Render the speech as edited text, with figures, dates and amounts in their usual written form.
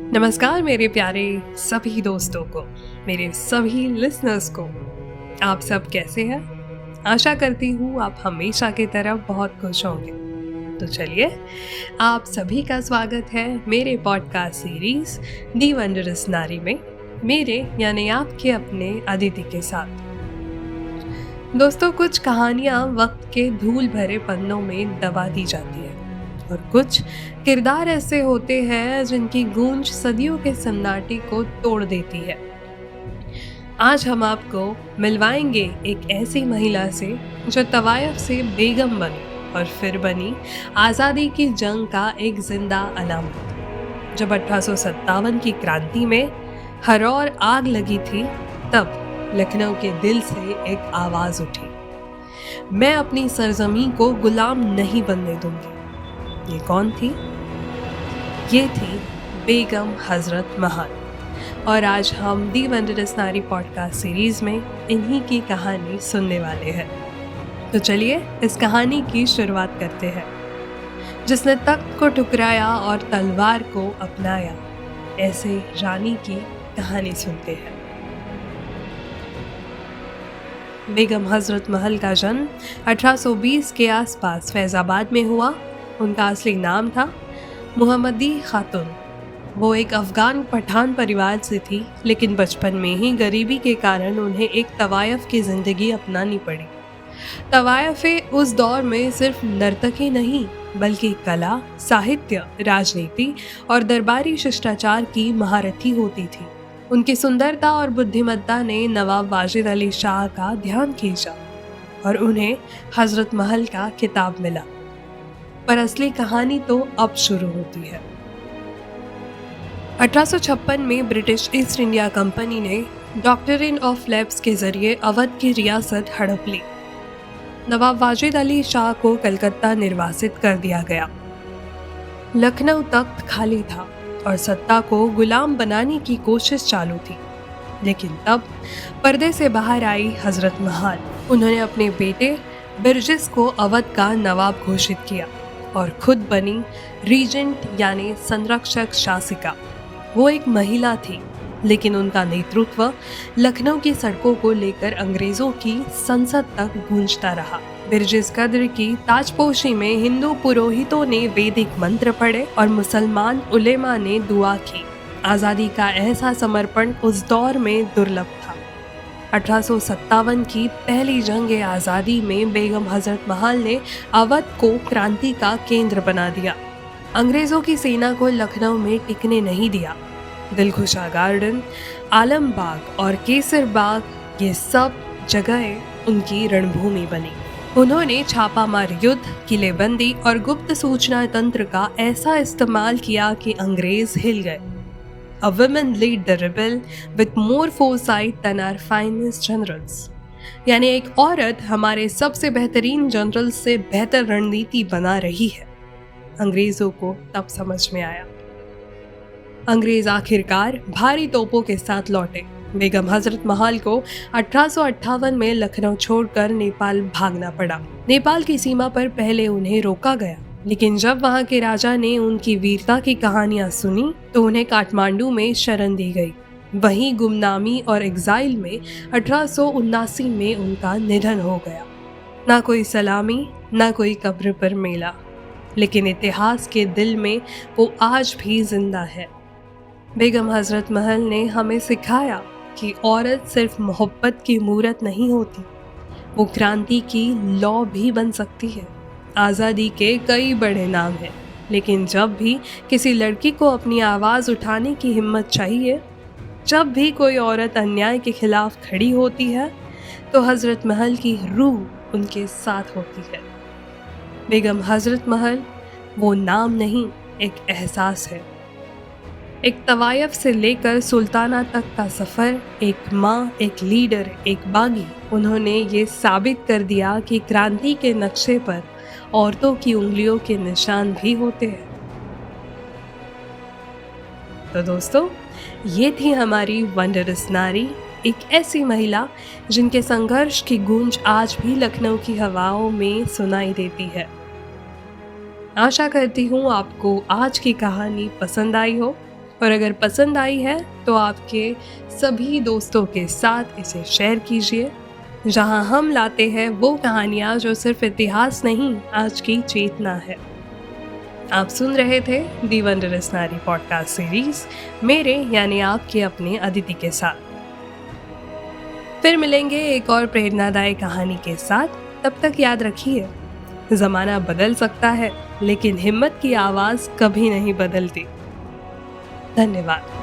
नमस्कार मेरे प्यारे सभी दोस्तों को, मेरे सभी लिसनर्स को। आप सब कैसे हैं? आशा करती हूँ आप हमेशा की तरह बहुत खुश होंगे। तो चलिए, आप सभी का स्वागत है मेरे पॉडकास्ट सीरीज दी वंडरस नारी में, मेरे यानी आपके अपने अदिति के साथ। दोस्तों, कुछ कहानियाँ वक्त के धूल भरे पन्नों में दबा दी जाती है और कुछ किरदार ऐसे होते हैं जिनकी गूंज सदियों के सन्नाटे को तोड़ देती है। आज हम आपको मिलवाएंगे एक ऐसी महिला से जो तवायफ से बेगम बनी और फिर बनी आज़ादी की जंग का एक जिंदा अलामत। जब 1857 की क्रांति में हरौर आग लगी थी, तब लखनऊ के दिल से एक आवाज़ उठी, मैं अपनी सरजमीं को गुलाम नहीं बनने दूंगी। ये कौन थी? ये थी बेगम हजरत महल। और आज हम दी वंडरस नारी पॉडकास्ट सीरीज में इन्हीं की कहानी सुनने वाले हैं। तो चलिए इस कहानी की शुरुआत करते हैं। जिसने तख्त को ठुकराया और तलवार को अपनाया, ऐसे रानी की कहानी सुनते हैं। बेगम हजरत महल का जन्म 1820 के आसपास फैजाबाद में हुआ। उनका असली नाम था मुहम्मदी खातून। वो एक अफ़गान पठान परिवार से थी, लेकिन बचपन में ही गरीबी के कारण उन्हें एक तवायफ की ज़िंदगी अपनानी पड़ी। तवायफें उस दौर में सिर्फ नर्तकी नहीं, बल्कि कला, साहित्य, राजनीति और दरबारी शिष्टाचार की महारथी होती थी। उनकी सुंदरता और बुद्धिमत्ता ने नवाब वाजिद अली शाह का ध्यान खींचा और उन्हें हजरत महल का खिताब मिला। पर असली कहानी तो अब शुरू होती है। 1856 में ब्रिटिश ईस्ट इंडिया कंपनी ने डॉक्ट्रिन ऑफ लैप्स के जरिए अवध की रियासत हड़प ली। नवाब वाजिद अली शाह को कलकत्ता निर्वासित कर दिया गया। लखनऊ तख्त खाली था और सत्ता को गुलाम बनाने की कोशिश चालू थी। लेकिन तब पर्दे से बाहर आई हजरत महल। उन्होंने अपने बेटे बिरजिस को अवध का नवाब घोषित किया और खुद बनी रीजेंट यानी संरक्षक शासिका। वो एक महिला थी, लेकिन उनका नेतृत्व लखनऊ की सड़कों को लेकर अंग्रेजों की संसद तक गूंजता रहा। बिरजिस कद्र की ताजपोशी में हिंदू पुरोहितों ने वैदिक मंत्र पढ़े और मुसलमान उलेमा ने दुआ की। आज़ादी का ऐसा समर्पण उस दौर में दुर्लभ था। 1857 की पहली जंग आज़ादी में बेगम हजरत महल ने अवध को क्रांति का केंद्र बना दिया। अंग्रेज़ों की सेना को लखनऊ में टिकने नहीं दिया। दिलखुशा गार्डन, आलम बाग और केसर बाग, ये सब जगहें उनकी रणभूमि बनी। उन्होंने छापामार युद्ध, किलेबंदी और गुप्त सूचना तंत्र का ऐसा इस्तेमाल किया कि अंग्रेज हिल गए। A woman lead the rebel with more foresight than our finest generals। यानी एक औरत हमारे सबसे बेहतरीन जनरल से बेहतर रणनीति बना रही है। अंग्रेजों को तब समझ में आया। अंग्रेज आखिरकार भारी तोपों के साथ लौटे। बेगम हजरत महल को 1858 में लखनऊ छोड़कर नेपाल भागना पड़ा। नेपाल की सीमा पर पहले उन्हें रोका गया, लेकिन जब वहां के राजा ने उनकी वीरता की कहानियां सुनी तो उन्हें काठमांडू में शरण दी गई। वहीं गुमनामी और एग्जाइल में 1879 में उनका निधन हो गया। ना कोई सलामी, ना कोई कब्र पर मेला, लेकिन इतिहास के दिल में वो आज भी जिंदा है। बेगम हजरत महल ने हमें सिखाया कि औरत सिर्फ मोहब्बत की मूरत नहीं होती, वो क्रांति की लौ भी बन सकती है। आज़ादी के कई बड़े नाम हैं, लेकिन जब भी किसी लड़की को अपनी आवाज़ उठाने की हिम्मत चाहिए, जब भी कोई औरत अन्याय के खिलाफ खड़ी होती है, तो हजरत महल की रूह उनके साथ होती है। बेगम हजरत महल वो नाम नहीं, एक एहसास है। एक तवायफ से लेकर सुल्ताना तक का सफ़र, एक माँ, एक लीडर, एक बागी। उन्होंने ये साबित कर दिया कि क्रांति के नक्शे पर औरतों की उंगलियों के निशान भी होते हैं। तो दोस्तों, ये थी हमारी वंडरस नारी, एक ऐसी महिला जिनके संघर्ष की गूंज आज भी लखनऊ की हवाओं में सुनाई देती है। आशा करती हूँ आपको आज की कहानी पसंद आई हो। और अगर पसंद आई है तो आपके सभी दोस्तों के साथ इसे शेयर कीजिए, जहां हम लाते हैं वो कहानियां जो सिर्फ इतिहास नहीं, आज की चेतना है। आप सुन रहे थे दी वंडरस नारी पॉडकास्ट सीरीज, मेरे यानी आपके अपने अदिति के साथ। फिर मिलेंगे एक और प्रेरणादायक कहानी के साथ। तब तक याद रखिए, जमाना बदल सकता है लेकिन हिम्मत की आवाज कभी नहीं बदलती। धन्यवाद।